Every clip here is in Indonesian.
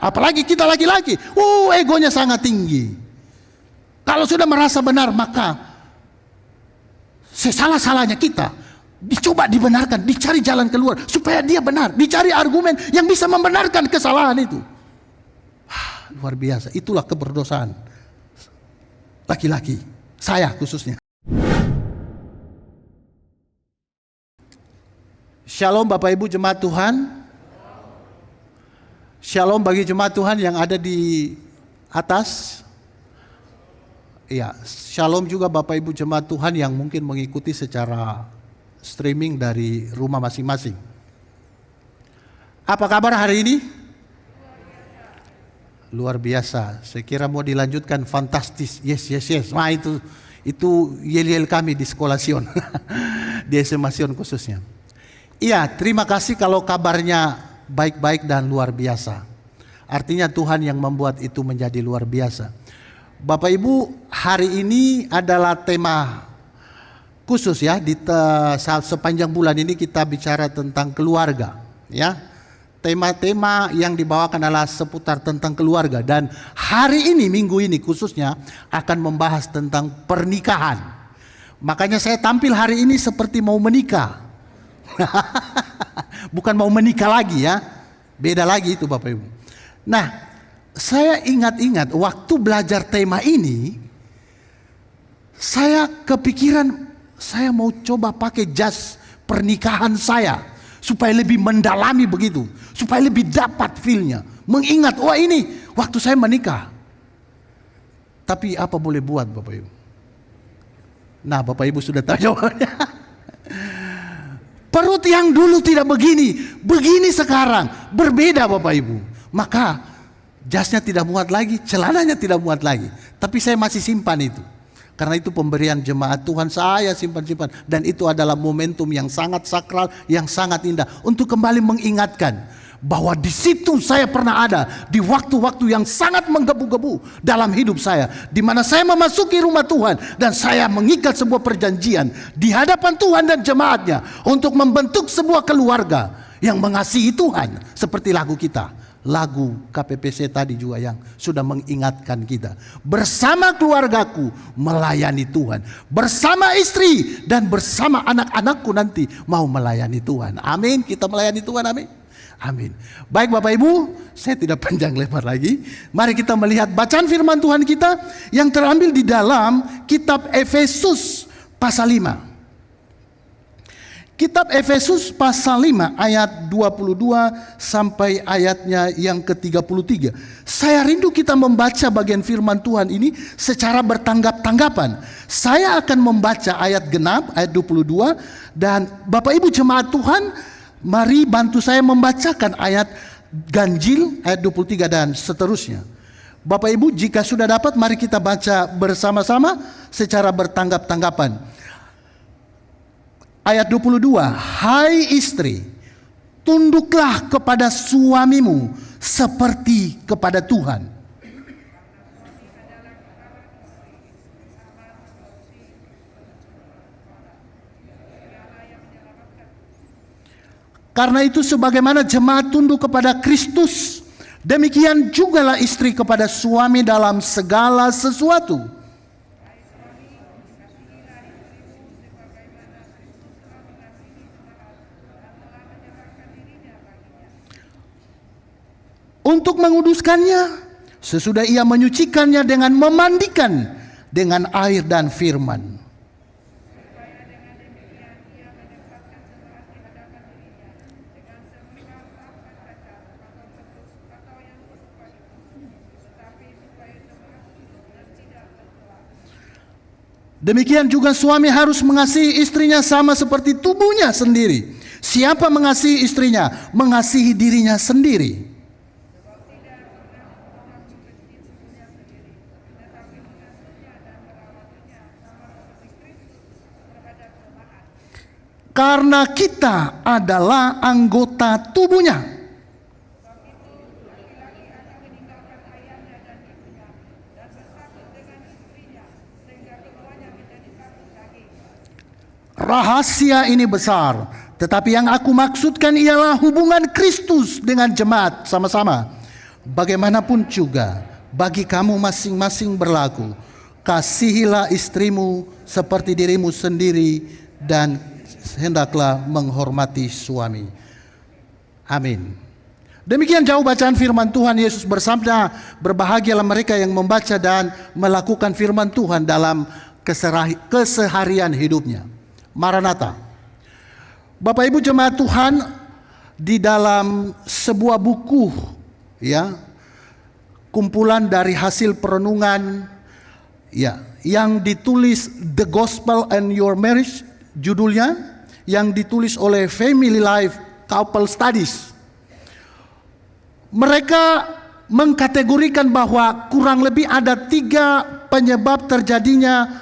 apalagi kita laki-laki, egonya sangat tinggi. Kalau sudah merasa benar, maka sesalah-salahnya kita dicoba dibenarkan, dicari jalan keluar supaya dia benar, dicari argumen yang bisa membenarkan kesalahan itu. Luar biasa, itulah keberdosaan laki-laki, saya khususnya. Shalom Bapak Ibu jemaat Tuhan. Shalom bagi jemaat Tuhan yang ada di atas. Ya, shalom juga Bapak Ibu jemaat Tuhan yang mungkin mengikuti secara streaming dari rumah masing-masing. Apa kabar hari ini? Luar biasa. Saya kira mau dilanjutkan, fantastis. Yes. Nah itu yel-yel kami di sekolah Sion. Di SMA Sion khususnya. Iya, terima kasih kalau kabarnya baik-baik dan luar biasa. Artinya Tuhan yang membuat itu menjadi luar biasa. Bapak Ibu, hari ini adalah tema khusus ya. Saat sepanjang bulan ini kita bicara tentang keluarga ya. Tema-tema yang dibawakan adalah seputar tentang keluarga. Dan hari ini, minggu ini khususnya akan membahas tentang pernikahan. Makanya saya tampil hari ini seperti mau menikah. Bukan mau menikah lagi ya. Beda lagi itu Bapak Ibu. Nah, saya ingat-ingat waktu belajar tema ini, saya kepikiran saya mau coba pakai jas pernikahan saya supaya lebih mendalami begitu, supaya lebih dapat feel-nya, mengingat ini waktu saya menikah. Tapi apa boleh buat Bapak Ibu? Nah, Bapak Ibu sudah tahu jawabannya. Perut yang dulu tidak begini sekarang, berbeda Bapak Ibu. Maka jasnya tidak muat lagi, celananya tidak muat lagi. Tapi saya masih simpan itu. Karena itu pemberian jemaat Tuhan, saya simpan. Dan itu adalah momentum yang sangat sakral, yang sangat indah. Untuk kembali mengingatkan bahwa di situ saya pernah ada di waktu-waktu yang sangat menggebu-gebu dalam hidup saya, di mana saya memasuki rumah Tuhan dan saya mengikat sebuah perjanjian di hadapan Tuhan dan jemaatnya untuk membentuk sebuah keluarga yang mengasihi Tuhan, seperti lagu kita, lagu KPPC tadi juga yang sudah mengingatkan kita, bersama keluargaku melayani Tuhan, bersama istri dan bersama anak-anakku nanti mau melayani Tuhan. Amin, kita melayani Tuhan, amin. Amin. Baik Bapak Ibu, saya tidak panjang lebar lagi. Mari kita melihat bacaan firman Tuhan kita yang terambil di dalam kitab Efesus pasal 5. Kitab Efesus pasal 5 ayat 22 sampai ayatnya yang ke-33. Saya rindu kita membaca bagian firman Tuhan ini secara bertanggap-tanggapan. Saya akan membaca ayat genap, ayat 22. Dan Bapak Ibu jemaat Tuhan, mari bantu saya membacakan ayat ganjil, ayat 23 dan seterusnya. Bapak Ibu jika sudah dapat, mari kita baca bersama-sama secara bertanggap-tanggapan. Ayat 22, hai istri, tunduklah kepada suamimu seperti kepada Tuhan. Karena itu sebagaimana jemaat tunduk kepada Kristus, demikian jugalah istri kepada suami dalam segala sesuatu. Untuk menguduskannya, sesudah ia menyucikannya dengan memandikan dengan air dan firman. Demikian juga suami harus mengasihi istrinya sama seperti tubuhnya sendiri. Siapa mengasihi istrinya, mengasihi dirinya sendiri. Karena kita adalah anggota tubuhnya. Rahasia ini besar, tetapi yang aku maksudkan ialah hubungan Kristus dengan jemaat sama-sama. Bagaimanapun juga bagi kamu masing-masing berlaku, kasihilah istrimu seperti dirimu sendiri dan hendaklah menghormati suami. Amin. Demikian jauh bacaan firman Tuhan. Yesus bersabda, berbahagialah mereka yang membaca dan melakukan firman Tuhan dalam keseharian hidupnya. Maranatha. Bapak Ibu jemaat Tuhan, di dalam sebuah buku, ya, kumpulan dari hasil perenungan, ya, yang ditulis The Gospel and Your Marriage, judulnya, yang ditulis oleh Family Life Couple Studies. Mereka mengkategorikan bahwa kurang lebih ada 3 penyebab terjadinya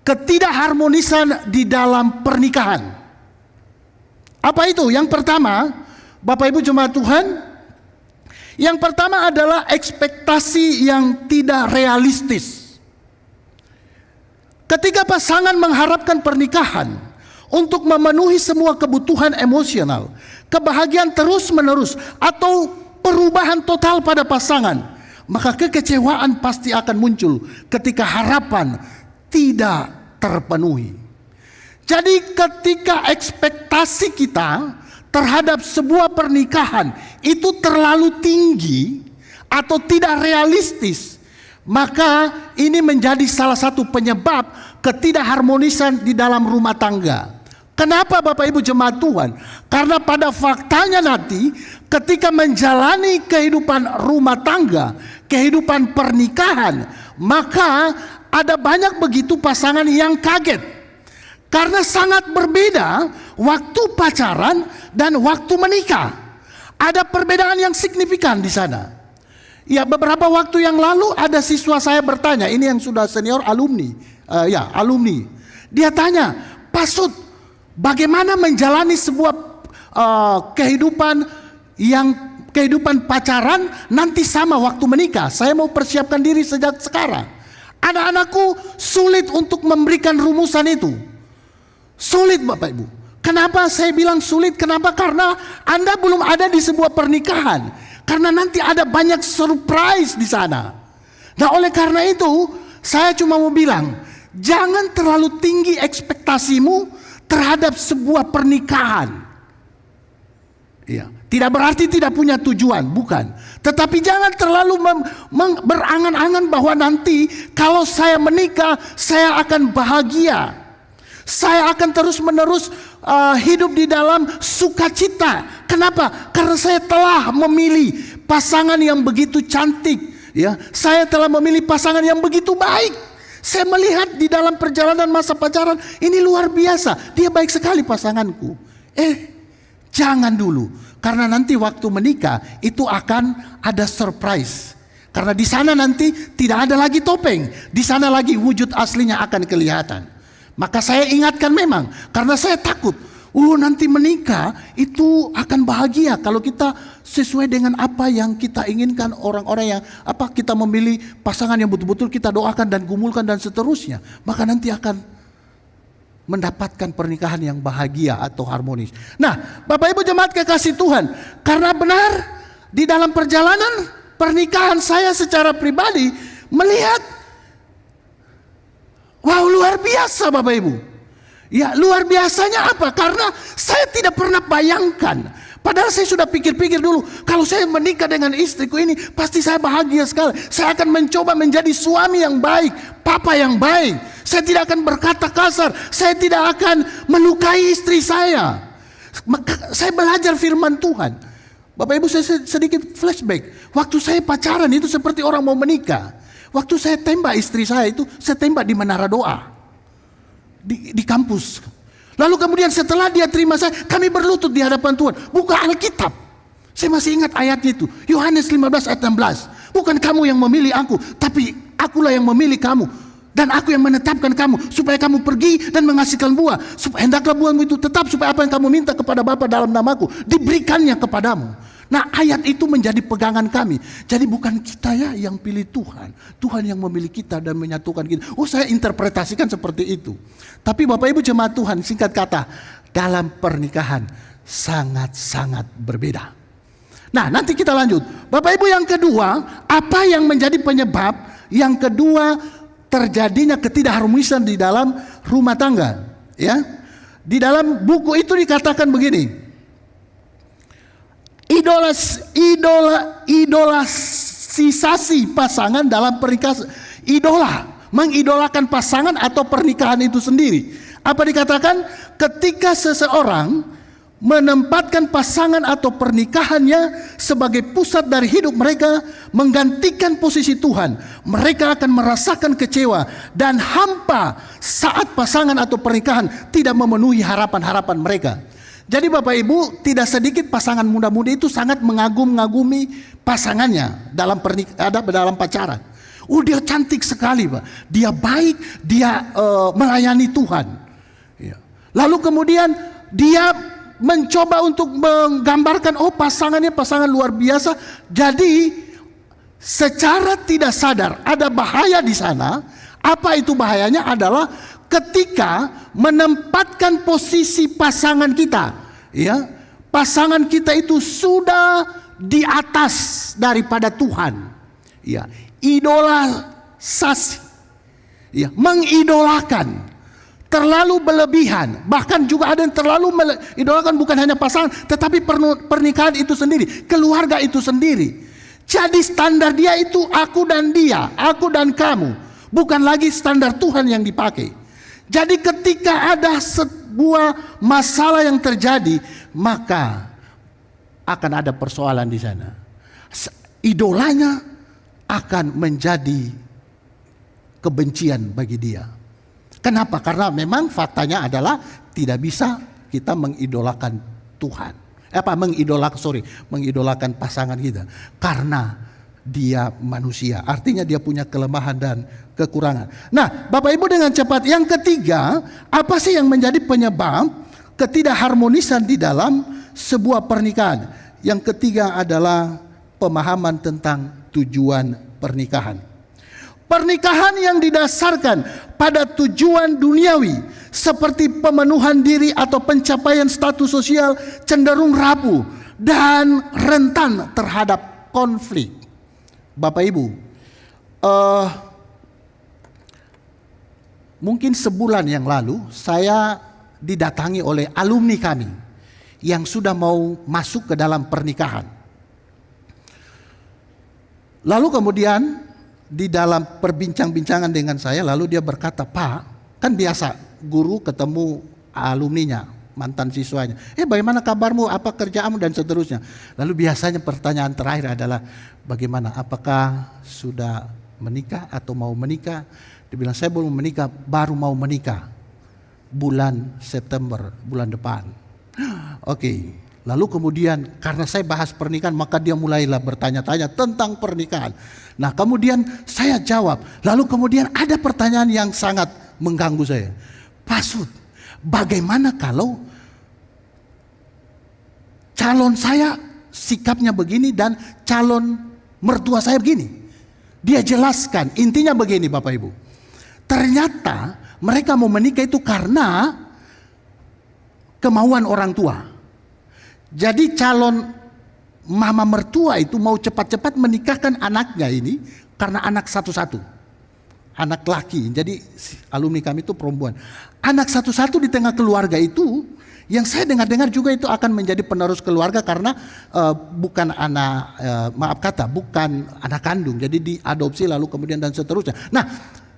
ketidakharmonisan di dalam pernikahan. Apa itu? Yang pertama, Bapak Ibu jemaat Tuhan, yang pertama adalah ekspektasi yang tidak realistis. Ketika pasangan mengharapkan pernikahan untuk memenuhi semua kebutuhan emosional, kebahagiaan terus-menerus, atau perubahan total pada pasangan, maka kekecewaan pasti akan muncul ketika harapan tidak terpenuhi. Jadi ketika ekspektasi kita terhadap sebuah pernikahan itu terlalu tinggi atau tidak realistis, maka ini menjadi salah satu penyebab ketidakharmonisan di dalam rumah tangga. Kenapa Bapak Ibu jemaat Tuhan? Karena pada faktanya nanti ketika menjalani kehidupan rumah tangga, kehidupan pernikahan, maka ada banyak begitu pasangan yang kaget. Karena sangat berbeda waktu pacaran dan waktu menikah. Ada perbedaan yang signifikan di sana. Ya, beberapa waktu yang lalu ada siswa saya bertanya, ini yang sudah senior alumni, alumni. Dia tanya, Pak Sud, bagaimana menjalani sebuah kehidupan pacaran nanti sama waktu menikah? Saya mau persiapkan diri sejak sekarang. Anak-anakku sulit untuk memberikan rumusan itu. Sulit Bapak Ibu. Kenapa saya bilang sulit? Kenapa? Karena Anda belum ada di sebuah pernikahan. Karena nanti ada banyak surprise di sana. Nah, oleh karena itu saya cuma mau bilang, jangan terlalu tinggi ekspektasimu terhadap sebuah pernikahan. Iya, tidak berarti tidak punya tujuan, bukan. Tetapi jangan terlalu berangan-angan bahwa nanti kalau saya menikah saya akan bahagia. Saya akan terus-menerus hidup di dalam sukacita. Kenapa? Karena saya telah memilih pasangan yang begitu cantik, ya. Saya telah memilih pasangan yang begitu baik. Saya melihat di dalam perjalanan masa pacaran, ini luar biasa. Dia baik sekali pasanganku. Jangan dulu, karena nanti waktu menikah itu akan ada surprise. Karena di sana nanti tidak ada lagi topeng, di sana lagi wujud aslinya akan kelihatan. Maka saya ingatkan memang, karena saya takut, nanti menikah itu akan bahagia kalau kita sesuai dengan apa yang kita inginkan, orang-orang yang kita memilih pasangan yang betul-betul kita doakan dan gumulkan dan seterusnya. Maka nanti akan mendapatkan pernikahan yang bahagia atau harmonis. Nah, Bapak Ibu jemaat kekasih Tuhan, karena benar di dalam perjalanan pernikahan saya secara pribadi melihat, wow, luar biasa Bapak Ibu. Ya, luar biasanya apa? Karena saya tidak pernah bayangkan. Padahal saya sudah pikir-pikir dulu, kalau saya menikah dengan istriku ini pasti saya bahagia sekali. Saya akan mencoba menjadi suami yang baik, papa yang baik. Saya tidak akan berkata kasar, saya tidak akan melukai istri saya. Saya belajar firman Tuhan. Bapak Ibu, saya sedikit flashback. Waktu saya pacaran itu seperti orang mau menikah. Waktu saya tembak istri saya itu, saya tembak di Menara Doa. Di kampus. Lalu kemudian setelah dia terima saya, kami berlutut di hadapan Tuhan. Buka Alkitab. Saya masih ingat ayatnya itu. Yohanes 15 ayat 16. Bukan kamu yang memilih aku, tapi akulah yang memilih kamu. Dan aku yang menetapkan kamu, supaya kamu pergi dan menghasilkan buah. Hendaklah buahmu itu tetap, supaya apa yang kamu minta kepada Bapa dalam namaku, diberikannya kepadamu. Nah, ayat itu menjadi pegangan kami. Jadi bukan kita ya yang pilih Tuhan. Tuhan yang memilih kita dan menyatukan kita. Saya interpretasikan seperti itu. Tapi Bapak Ibu jemaat Tuhan, singkat kata, dalam pernikahan sangat-sangat berbeda. Nah, nanti kita lanjut. Bapak Ibu, yang kedua, apa yang menjadi penyebab yang kedua terjadinya ketidakharmonisan di dalam rumah tangga? Ya, di dalam buku itu dikatakan begini: idolasisasi pasangan dalam pernikahan. Mengidolakan pasangan atau pernikahan itu sendiri. Apa dikatakan? Ketika seseorang menempatkan pasangan atau pernikahannya sebagai pusat dari hidup mereka, menggantikan posisi Tuhan, mereka akan merasakan kecewa dan hampa saat pasangan atau pernikahan tidak memenuhi harapan-harapan mereka. Jadi Bapak Ibu, tidak sedikit pasangan muda-mudi itu sangat mengagumi pasangannya dalam dalam pacaran. Oh, dia cantik sekali, Pak. Dia baik, dia melayani Tuhan. Ya. Lalu kemudian dia mencoba untuk menggambarkan, oh pasangannya pasangan luar biasa. Jadi secara tidak sadar ada bahaya di sana. Apa itu bahayanya? Adalah ketika menempatkan posisi pasangan kita, ya, pasangan kita itu sudah di atas daripada Tuhan, ya, idolasasi, ya, mengidolakan. Terlalu berlebihan, bahkan juga ada yang terlalu mengidolakan bukan hanya pasangan, tetapi pernikahan itu sendiri, keluarga itu sendiri. Jadi standar dia itu aku dan dia, aku dan kamu, bukan lagi standar Tuhan yang dipakai. Jadi ketika ada sebuah masalah yang terjadi, maka akan ada persoalan di sana. Idolanya akan menjadi kebencian bagi dia. Kenapa? Karena memang faktanya adalah tidak bisa kita mengidolakan Tuhan. Mengidolakan pasangan kita. Karena dia manusia. Artinya dia punya kelemahan dan kekurangan. Nah, Bapak Ibu, dengan cepat. Yang ketiga, apa sih yang menjadi penyebab ketidakharmonisan di dalam sebuah pernikahan? Yang ketiga adalah pemahaman tentang tujuan pernikahan. Pernikahan yang didasarkan pada tujuan duniawi seperti pemenuhan diri atau pencapaian status sosial cenderung rapuh dan rentan terhadap konflik. Bapak Ibu, mungkin sebulan yang lalu saya didatangi oleh alumni kami yang sudah mau masuk ke dalam pernikahan. Lalu kemudian di dalam perbincang-bincangan dengan saya, lalu dia berkata, Pak, kan biasa guru ketemu alumninya, mantan siswanya. Bagaimana kabarmu, apa kerjaanmu dan seterusnya. Lalu biasanya pertanyaan terakhir adalah, bagaimana, apakah sudah menikah atau mau menikah? Dia bilang, saya belum menikah, baru mau menikah. Bulan September, bulan depan. Oke. Lalu kemudian karena saya bahas pernikahan, maka dia mulailah bertanya-tanya tentang pernikahan. Nah, kemudian saya jawab. Lalu kemudian ada pertanyaan yang sangat mengganggu saya. Pak Sud, bagaimana kalau calon saya sikapnya begini dan calon mertua saya begini? Dia jelaskan, intinya begini Bapak Ibu. Ternyata mereka mau menikah itu karena kemauan orang tua. Jadi calon mama mertua itu mau cepat-cepat menikahkan anaknya ini karena anak satu-satu. Anak laki, jadi alumni kami itu perempuan. Anak satu-satu di tengah keluarga itu, yang saya dengar-dengar juga itu akan menjadi penerus keluarga karena bukan anak, bukan anak kandung. Jadi diadopsi lalu kemudian dan seterusnya. Nah,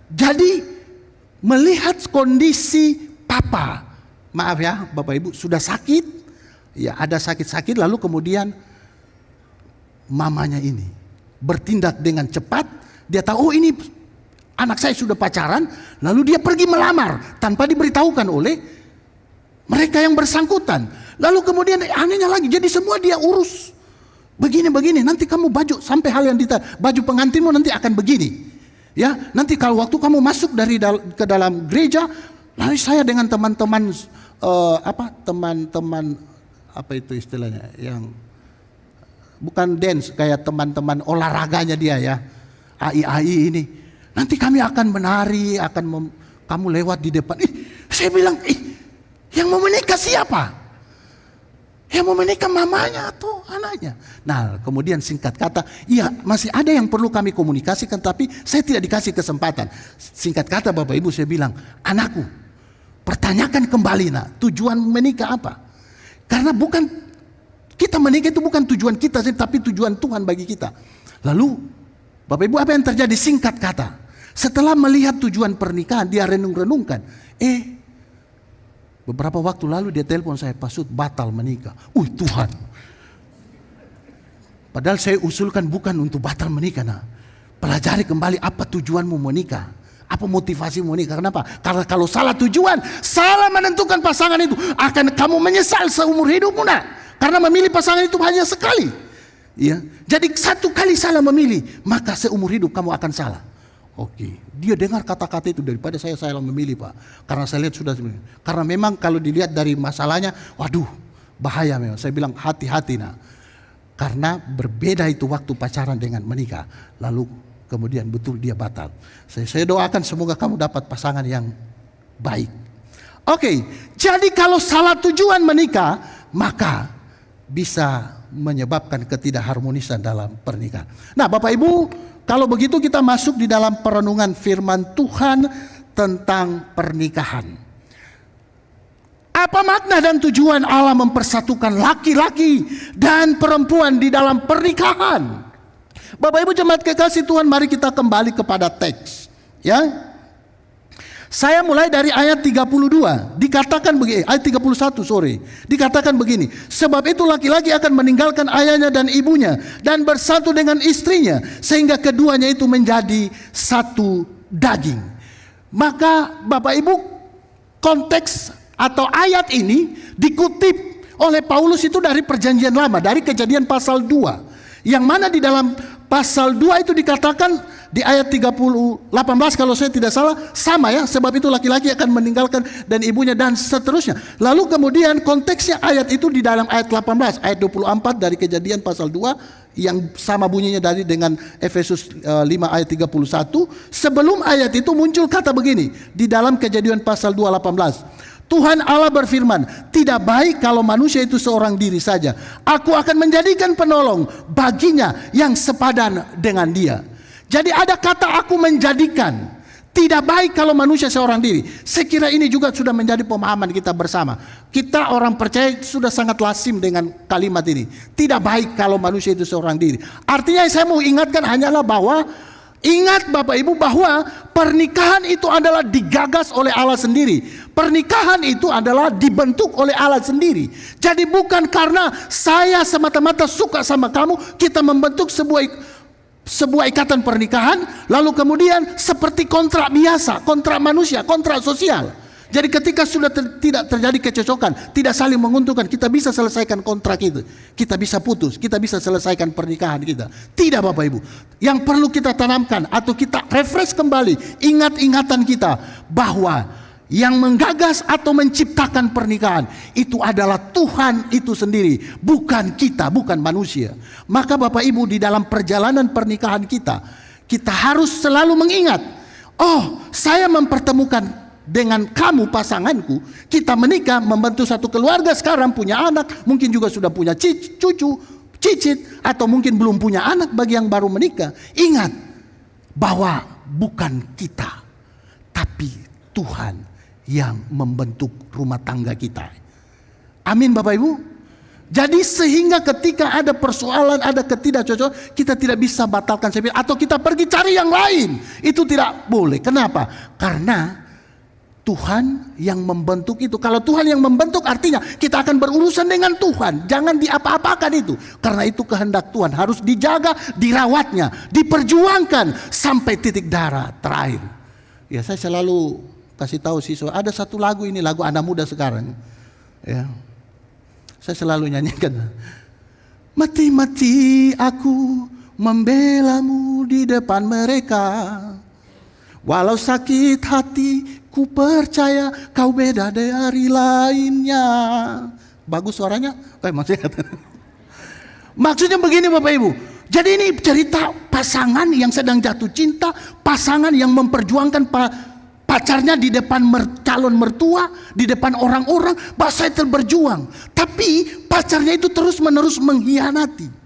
jadi melihat kondisi papa, maaf ya Bapak Ibu, sudah sakit. Ya, ada sakit-sakit, lalu kemudian mamanya ini bertindak dengan cepat. Dia tahu, oh ini anak saya sudah pacaran, lalu dia pergi melamar tanpa diberitahukan oleh mereka yang bersangkutan. Lalu kemudian anehnya lagi, jadi semua dia urus. Begini-begini, nanti kamu baju sampai hal yang baju pengantinmu nanti akan begini. Ya, nanti kalau waktu kamu masuk ke dalam gereja, lalu saya dengan teman-teman teman-teman apa itu istilahnya, yang bukan dance, kayak teman-teman olahraganya dia ya, AI ini. Nanti kami akan menari, kamu lewat di depan. Saya bilang, yang mau menikah siapa? Yang mau menikah mamanya atau anaknya. Nah kemudian singkat kata, iya masih ada yang perlu kami komunikasikan, tapi saya tidak dikasih kesempatan. Singkat kata Bapak Ibu, saya bilang, anakku, pertanyakan kembali nak, tujuan menikah apa? Karena bukan, kita menikah itu bukan tujuan kita, tapi tujuan Tuhan bagi kita. Lalu Bapak Ibu, apa yang terjadi? Singkat kata, setelah melihat tujuan pernikahan, dia renung-renungkan. Beberapa waktu lalu dia telepon saya, Pak Sud, batal menikah. Tuhan. Padahal saya usulkan bukan untuk batal menikah. Nah, pelajari kembali apa tujuanmu menikah. Apa motivasimu menikah. Kenapa? Karena kalau salah tujuan, salah menentukan pasangan itu, akan kamu menyesal seumur hidupmu. Nah. Karena memilih pasangan itu hanya sekali. Ya. Jadi satu kali salah memilih, maka seumur hidup kamu akan salah. Oke, dia dengar kata-kata itu, daripada saya memilih Pak. Karena saya lihat sudah, karena memang kalau dilihat dari masalahnya, waduh bahaya memang. Saya bilang hati-hati nak. Karena berbeda itu waktu pacaran dengan menikah. Lalu kemudian betul dia batal. Saya doakan semoga kamu dapat pasangan yang baik. Oke, jadi kalau salah tujuan menikah, maka bisa menyebabkan ketidakharmonisan dalam pernikahan. Nah Bapak Ibu, kalau begitu kita masuk di dalam perenungan firman Tuhan tentang pernikahan. Apa makna dan tujuan Allah mempersatukan laki-laki dan perempuan di dalam pernikahan? Bapak Ibu jemaat kekasih Tuhan, mari kita kembali kepada teks. Ya. Saya mulai dari ayat 32, dikatakan begini, ayat 31 dikatakan begini, sebab itu laki-laki akan meninggalkan ayahnya dan ibunya dan bersatu dengan istrinya, sehingga keduanya itu menjadi satu daging. Maka Bapak Ibu, konteks atau ayat ini dikutip oleh Paulus itu dari perjanjian lama, dari Kejadian pasal 2, yang mana di dalam pasal 2 itu dikatakan di ayat 18 kalau saya tidak salah, sama ya, sebab itu laki-laki akan meninggalkan dan ibunya dan seterusnya. Lalu kemudian konteksnya ayat itu di dalam ayat 18, ayat 24 dari Kejadian pasal 2 yang sama bunyinya dari dengan Efesus 5 ayat 31. Sebelum ayat itu muncul kata begini di dalam Kejadian pasal 2 18. Tuhan Allah berfirman, tidak baik kalau manusia itu seorang diri saja. Aku akan menjadikan penolong baginya yang sepadan dengan dia. Jadi ada kata aku menjadikan. Tidak baik kalau manusia seorang diri. Saya kira ini juga sudah menjadi pemahaman kita bersama. Kita orang percaya sudah sangat lazim dengan kalimat ini. Tidak baik kalau manusia itu seorang diri. Artinya saya mau ingatkan hanyalah bahwa, ingat Bapak Ibu bahwa pernikahan itu adalah digagas oleh Allah sendiri. Pernikahan itu adalah dibentuk oleh Allah sendiri. Jadi bukan karena saya semata-mata suka sama kamu, kita membentuk sebuah ikatan pernikahan, lalu kemudian seperti kontrak biasa, kontrak manusia, kontrak sosial. Jadi ketika sudah tidak terjadi kecocokan, tidak saling menguntungkan, kita bisa selesaikan kontrak itu. Kita bisa putus, kita bisa selesaikan pernikahan kita. Tidak Bapak Ibu. Yang perlu kita tanamkan atau kita refresh kembali ingat-ingatan kita bahwa yang menggagas atau menciptakan pernikahan itu adalah Tuhan itu sendiri, bukan kita, bukan manusia. Maka Bapak Ibu, di dalam perjalanan pernikahan kita harus selalu mengingat, oh saya mempertemukan dengan kamu pasanganku, kita menikah, membentuk satu keluarga, sekarang punya anak, mungkin juga sudah punya cucu, cicit, atau mungkin belum punya anak bagi yang baru menikah. Ingat bahwa bukan kita, tapi Tuhan yang membentuk rumah tangga kita. Amin Bapak Ibu. Jadi sehingga ketika ada persoalan, ada ketidakcocokan, kita tidak bisa batalkan atau kita pergi cari yang lain. Itu tidak boleh. Kenapa? Karena Tuhan yang membentuk itu. Kalau Tuhan yang membentuk artinya kita akan berurusan dengan Tuhan. Jangan diapa-apakan itu. Karena itu kehendak Tuhan, harus dijaga, dirawatnya, diperjuangkan sampai titik darah terakhir. Ya, saya selalu kasih tahu siswa, ada satu lagu ini, lagu anak muda sekarang. Ya. Saya selalu nyanyikan. Mati-mati aku membelamu di depan mereka. Walau sakit hati, ku percaya kau beda dari lainnya. Bagus suaranya? Maksudnya begini Bapak Ibu. Jadi ini cerita pasangan yang sedang jatuh cinta, pasangan yang memperjuangkan pacarnya di depan calon mertua, di depan orang-orang, bahwa saya berjuang. Tapi pacarnya itu terus-menerus mengkhianati.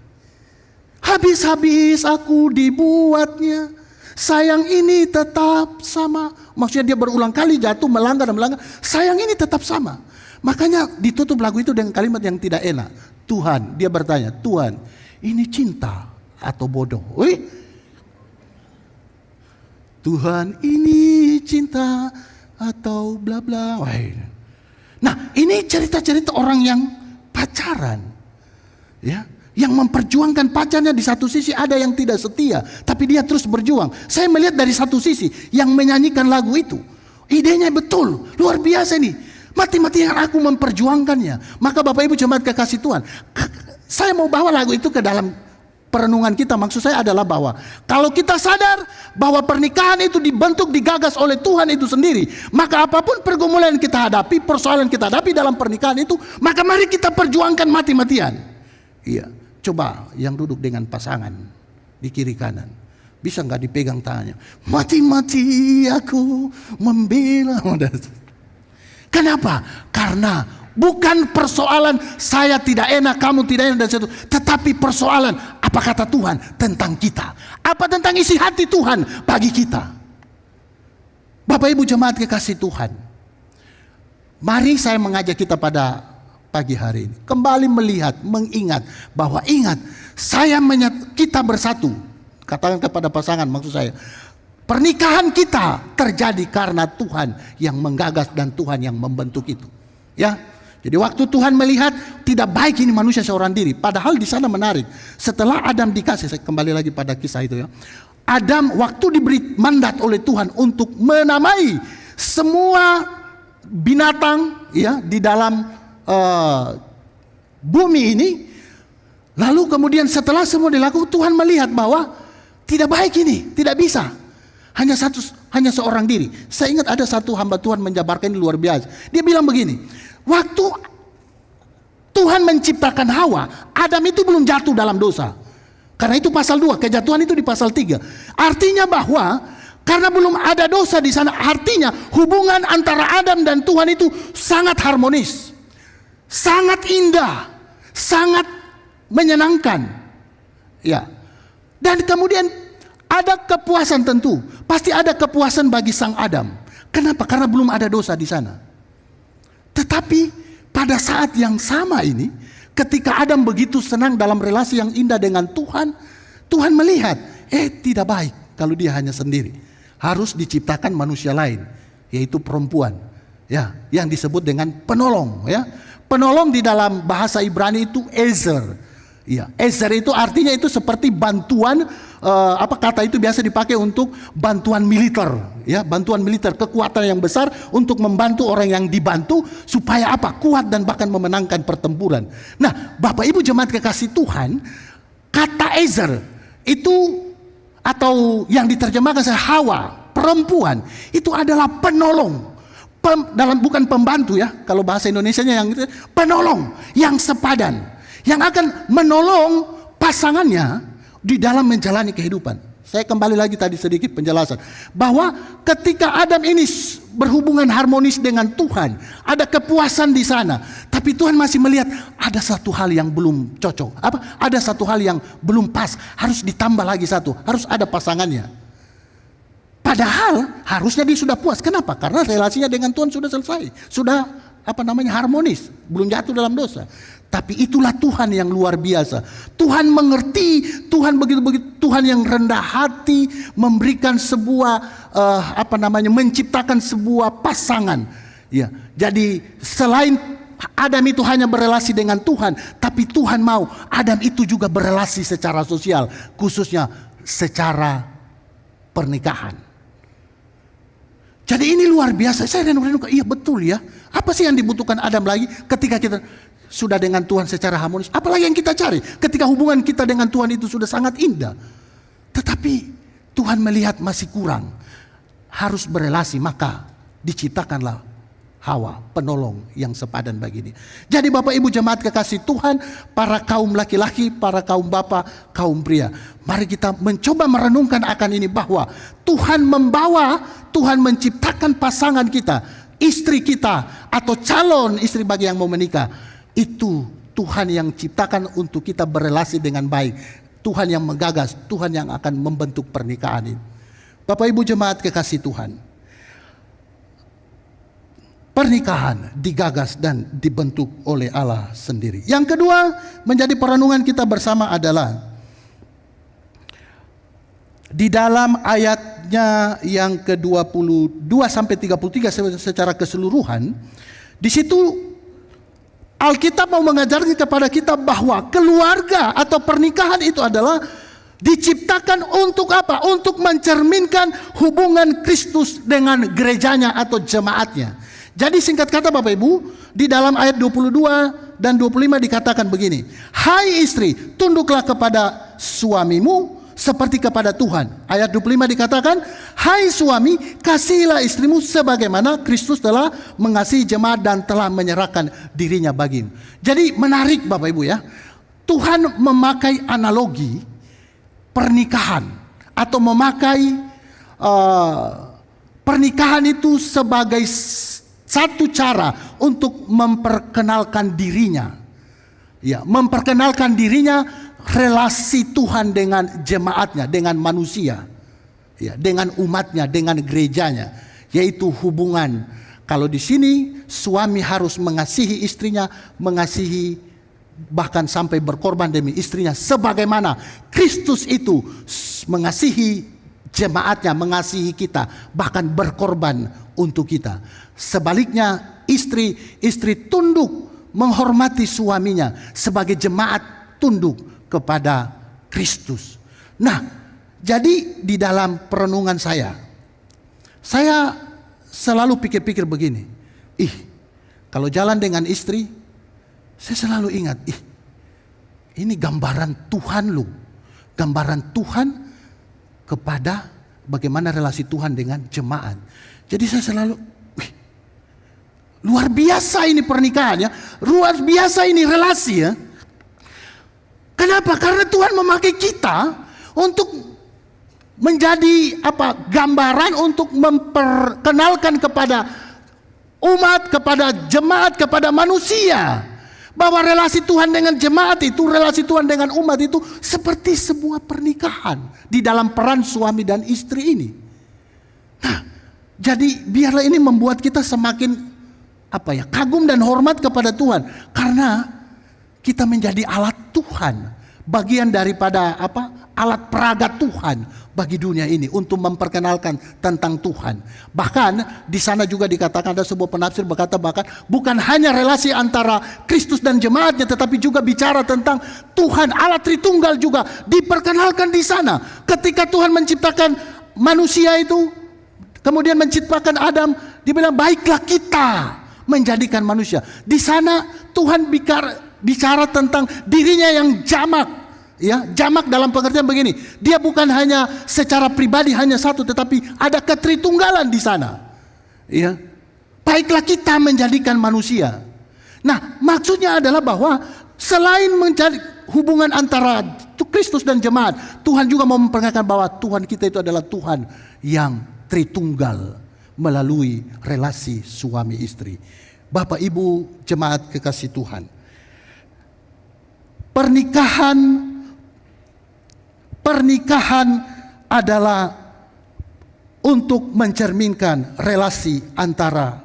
Habis-habis aku dibuatnya, sayang ini tetap sama. Maksudnya dia berulang kali jatuh, melanggar dan melanggar. Sayang ini tetap sama. Makanya ditutup lagu itu dengan kalimat yang tidak enak. Tuhan, dia bertanya, Tuhan, ini cinta atau bodoh? Tuhan, ini cinta atau bla bla. Nah, ini cerita-cerita orang yang pacaran, ya, yang memperjuangkan pacarnya. Di satu sisi ada yang tidak setia, tapi dia terus berjuang. Saya melihat dari satu sisi yang menyanyikan lagu itu, idenya betul, luar biasa nih. Mati-matian aku memperjuangkannya. Maka Bapak Ibu jemaat kekasih Tuhan, saya mau bawa lagu itu ke dalam perenungan kita. Maksud saya adalah bahwa kalau kita sadar bahwa pernikahan itu dibentuk, digagas oleh Tuhan itu sendiri, maka apapun pergumulan yang kita hadapi, persoalan kita hadapi dalam pernikahan itu, maka mari kita perjuangkan mati-matian. Iya, coba yang duduk dengan pasangan di kiri kanan, bisa nggak dipegang tangannya? Mati-mati aku membela. Kenapa? Karena bukan persoalan saya tidak enak, kamu tidak enak dan situ, tetapi persoalan apa kata Tuhan tentang kita, apa tentang isi hati Tuhan bagi kita. Bapak Ibu jemaat kekasih Tuhan, mari saya mengajak kita pada pagi hari ini kembali melihat, mengingat bahwa ingat, kita bersatu. Katakan kepada pasangan, maksud saya, pernikahan kita terjadi karena Tuhan yang menggagas dan Tuhan yang membentuk itu. Ya, jadi waktu Tuhan melihat tidak baik ini manusia seorang diri. Padahal di sana menarik. Setelah Adam dikasih, saya kembali lagi pada kisah itu ya. Adam waktu diberi mandat oleh Tuhan untuk menamai semua binatang ya di dalam bumi ini. Lalu kemudian setelah semua dilakukan, Tuhan melihat bahwa tidak baik ini, tidak bisa. Hanya seorang diri. Saya ingat ada satu hamba Tuhan menjabarkan ini luar biasa. Dia bilang begini, waktu Tuhan menciptakan Hawa, Adam itu belum jatuh dalam dosa. Karena itu pasal 2, kejatuhan itu di pasal 3. Artinya bahwa karena belum ada dosa di sana, artinya hubungan antara Adam dan Tuhan itu sangat harmonis, sangat indah, sangat menyenangkan. Ya. Dan kemudian ada kepuasan tentu, pasti ada kepuasan bagi sang Adam. Kenapa? Karena belum ada dosa di sana. Tetapi pada saat yang sama ini, ketika Adam begitu senang dalam relasi yang indah dengan Tuhan, Tuhan melihat, tidak baik kalau dia hanya sendiri. Harus diciptakan manusia lain, yaitu perempuan, ya, yang disebut dengan penolong, ya. Penolong di dalam bahasa Ibrani itu Ezer. Ya, Ezer itu artinya itu seperti bantuan, kata itu biasa dipakai untuk bantuan militer, ya, bantuan militer, kekuatan yang besar untuk membantu orang yang dibantu supaya kuat dan bahkan memenangkan pertempuran. Nah, Bapak Ibu jemaat kekasih Tuhan, kata Ezer itu atau yang diterjemahkan sebagai Hawa, perempuan, itu adalah penolong. Bukan pembantu ya, kalau bahasa Indonesianya yang itu, penolong yang sepadan, yang akan menolong pasangannya di dalam menjalani kehidupan. Saya kembali lagi tadi sedikit penjelasan bahwa ketika Adam ini berhubungan harmonis dengan Tuhan, ada kepuasan di sana, tapi Tuhan masih melihat ada satu hal yang belum cocok. Ada satu hal yang belum pas, harus ditambah lagi satu, harus ada pasangannya. Padahal harusnya dia sudah puas. Kenapa? Karena relasinya dengan Tuhan sudah selesai, sudah harmonis, belum jatuh dalam dosa. Tapi itulah Tuhan yang luar biasa. Tuhan mengerti, Tuhan begitu-begitu, Tuhan yang rendah hati, memberikan sebuah menciptakan sebuah pasangan. Ya, jadi selain Adam itu hanya berelasi dengan Tuhan, tapi Tuhan mau Adam itu juga berelasi secara sosial, khususnya secara pernikahan. Jadi ini luar biasa. Saya renung-renung, iya betul ya. Apa sih yang dibutuhkan Adam lagi ketika kita sudah dengan Tuhan secara harmonis? Apalagi yang kita cari ketika hubungan kita dengan Tuhan itu sudah sangat indah. Tetapi Tuhan melihat masih kurang, harus berelasi, maka diciptakanlah Hawa, penolong yang sepadan bagi dia. Jadi Bapak Ibu jemaat kekasih Tuhan, para kaum laki-laki, para kaum bapak, kaum pria, mari kita mencoba merenungkan akan ini, bahwa Tuhan membawa Tuhan menciptakan pasangan kita, istri kita, atau calon istri bagi yang mau menikah. Itu Tuhan yang ciptakan untuk kita berelasi dengan baik. Tuhan yang menggagas, Tuhan yang akan membentuk pernikahan ini. Bapak Ibu jemaat kekasih Tuhan, pernikahan digagas dan dibentuk oleh Allah sendiri. Yang kedua, menjadi perenungan kita bersama adalah di dalam ayatnya yang ke-22 sampai 33 secara keseluruhan. Di situ Alkitab mau mengajarkan kepada kita bahwa keluarga atau pernikahan itu adalah diciptakan untuk apa? Untuk mencerminkan hubungan Kristus dengan gerejanya atau jemaatnya. Jadi singkat kata Bapak Ibu, di dalam ayat 22 dan 25 dikatakan begini. Hai istri, tunduklah kepada suamimu seperti kepada Tuhan. Ayat 25 dikatakan, hai suami, kasihilah istrimu sebagaimana Kristus telah mengasihi jemaat dan telah menyerahkan dirinya bagimu. Jadi menarik Bapak Ibu ya. Tuhan memakai analogi pernikahan atau memakai pernikahan itu sebagai satu cara untuk memperkenalkan dirinya. Ya, memperkenalkan dirinya relasi Tuhan dengan jemaatnya, dengan manusia, ya, dengan umatnya, dengan gerejanya, yaitu hubungan. Kalau di sini suami harus mengasihi istrinya, mengasihi bahkan sampai berkorban demi istrinya, sebagaimana Kristus itu mengasihi jemaatnya, mengasihi kita, bahkan berkorban untuk kita. Sebaliknya istri tunduk menghormati suaminya sebagai jemaat tunduk kepada Kristus. Nah, jadi di dalam perenungan saya selalu pikir-pikir begini. Kalau jalan dengan istri, saya selalu ingat, ini gambaran Tuhan loh. Gambaran Tuhan kepada bagaimana relasi Tuhan dengan jemaat. Jadi saya selalu, luar biasa ini pernikahan ya. Luar biasa ini relasi ya. Kenapa? Karena Tuhan memakai kita untuk menjadi gambaran untuk memperkenalkan kepada umat, kepada jemaat, kepada manusia, bahwa relasi Tuhan dengan jemaat itu, relasi Tuhan dengan umat itu seperti sebuah pernikahan di dalam peran suami dan istri ini. Nah, jadi biarlah ini membuat kita semakin kagum dan hormat kepada Tuhan, karena kita menjadi alat Tuhan, bagian daripada alat peraga Tuhan bagi dunia ini untuk memperkenalkan tentang Tuhan. Bahkan di sana juga dikatakan, ada sebuah penafsir berkata bahkan bukan hanya relasi antara Kristus dan jemaatnya, tetapi juga bicara tentang Tuhan Allah Tritunggal juga diperkenalkan di sana. Ketika Tuhan menciptakan manusia itu, kemudian menciptakan Adam, dibilang baiklah kita menjadikan manusia. Di sana Tuhan bicara tentang dirinya yang jamak, ya, jamak dalam pengertian begini. Dia bukan hanya secara pribadi hanya satu, tetapi ada ketritunggalan di sana. Ya. Baiklah kita menjadikan manusia. Nah, maksudnya adalah bahwa selain menjadi hubungan antara Kristus dan jemaat, Tuhan juga mau memperkenalkan bahwa Tuhan kita itu adalah Tuhan yang Tritunggal melalui relasi suami istri. Bapak Ibu jemaat kekasih Tuhan, pernikahan adalah untuk mencerminkan relasi antara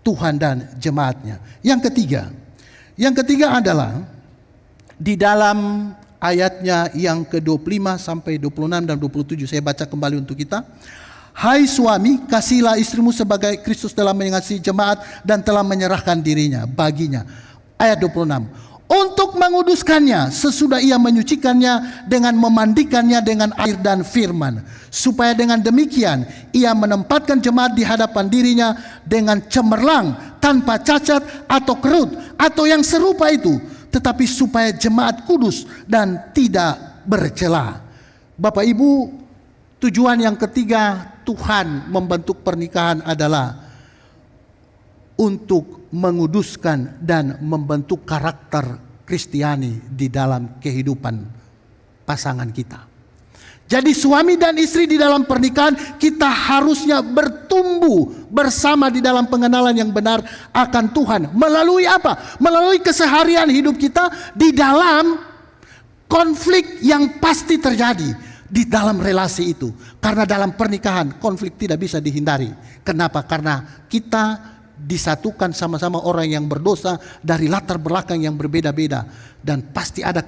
Tuhan dan jemaatnya. Yang ketiga adalah di dalam ayatnya yang ke-25 sampai 26 dan 27, saya baca kembali untuk kita. Hai suami, kasihilah istrimu sebagai Kristus telah mengasihi jemaat dan telah menyerahkan dirinya baginya. Ayat 26. Untuk menguduskannya sesudah ia menyucikannya dengan memandikannya dengan air dan firman, supaya dengan demikian ia menempatkan jemaat di hadapan dirinya dengan cemerlang, tanpa cacat atau kerut atau yang serupa itu, tetapi supaya jemaat kudus dan tidak bercela. Bapak Ibu, tujuan yang ketiga Tuhan membentuk pernikahan adalah untuk menguduskan dan membentuk karakter Kristiani di dalam kehidupan pasangan kita. Jadi suami dan istri di dalam pernikahan kita harusnya bertumbuh bersama di dalam pengenalan yang benar akan Tuhan. Melalui apa? Melalui keseharian hidup kita di dalam konflik yang pasti terjadi di dalam relasi itu. Karena dalam pernikahan konflik tidak bisa dihindari. Kenapa? Karena kita disatukan sama-sama orang yang berdosa dari latar belakang yang berbeda-beda. Dan pasti ada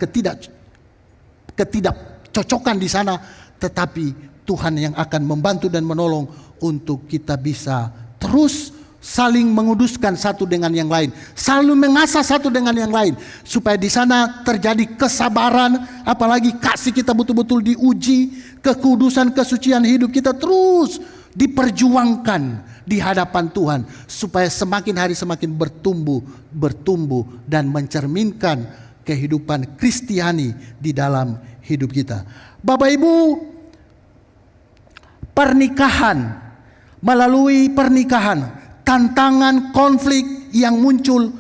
ketidakcocokan di sana, tetapi Tuhan yang akan membantu dan menolong untuk kita bisa terus saling menguduskan satu dengan yang lain, selalu mengasah satu dengan yang lain, supaya di sana terjadi kesabaran, apalagi kasih kita betul-betul diuji, kekudusan, kesucian hidup kita terus diperjuangkan di hadapan Tuhan, supaya semakin hari semakin bertumbuh dan mencerminkan kehidupan Kristiani di dalam hidup kita. Bapak Ibu, pernikahan, melalui pernikahan, tantangan konflik yang muncul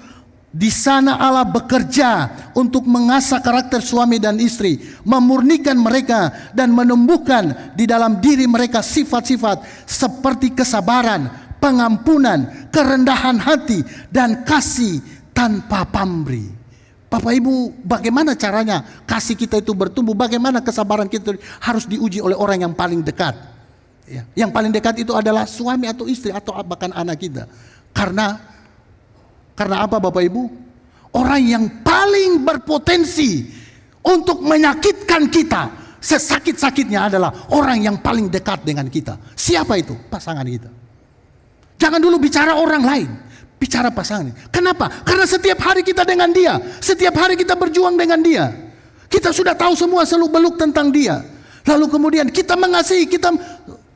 di sana Allah bekerja untuk mengasah karakter suami dan istri, memurnikan mereka dan menumbuhkan di dalam diri mereka sifat-sifat seperti kesabaran, pengampunan, kerendahan hati, dan kasih tanpa pamrih. Bapak Ibu, bagaimana caranya kasih kita itu bertumbuh? Bagaimana kesabaran kita harus diuji oleh orang yang paling dekat? Ya, yang paling dekat itu adalah suami atau istri atau bahkan anak kita. Karena apa Bapak Ibu? Orang yang paling berpotensi untuk menyakitkan kita sesakit-sakitnya adalah orang yang paling dekat dengan kita. Siapa itu? Pasangan kita. Jangan dulu bicara orang lain. Bicara pasangan. Kenapa? Karena setiap hari kita dengan dia. Setiap hari kita berjuang dengan dia. Kita sudah tahu semua seluk-beluk tentang dia. Lalu kemudian kita mengasihi, kita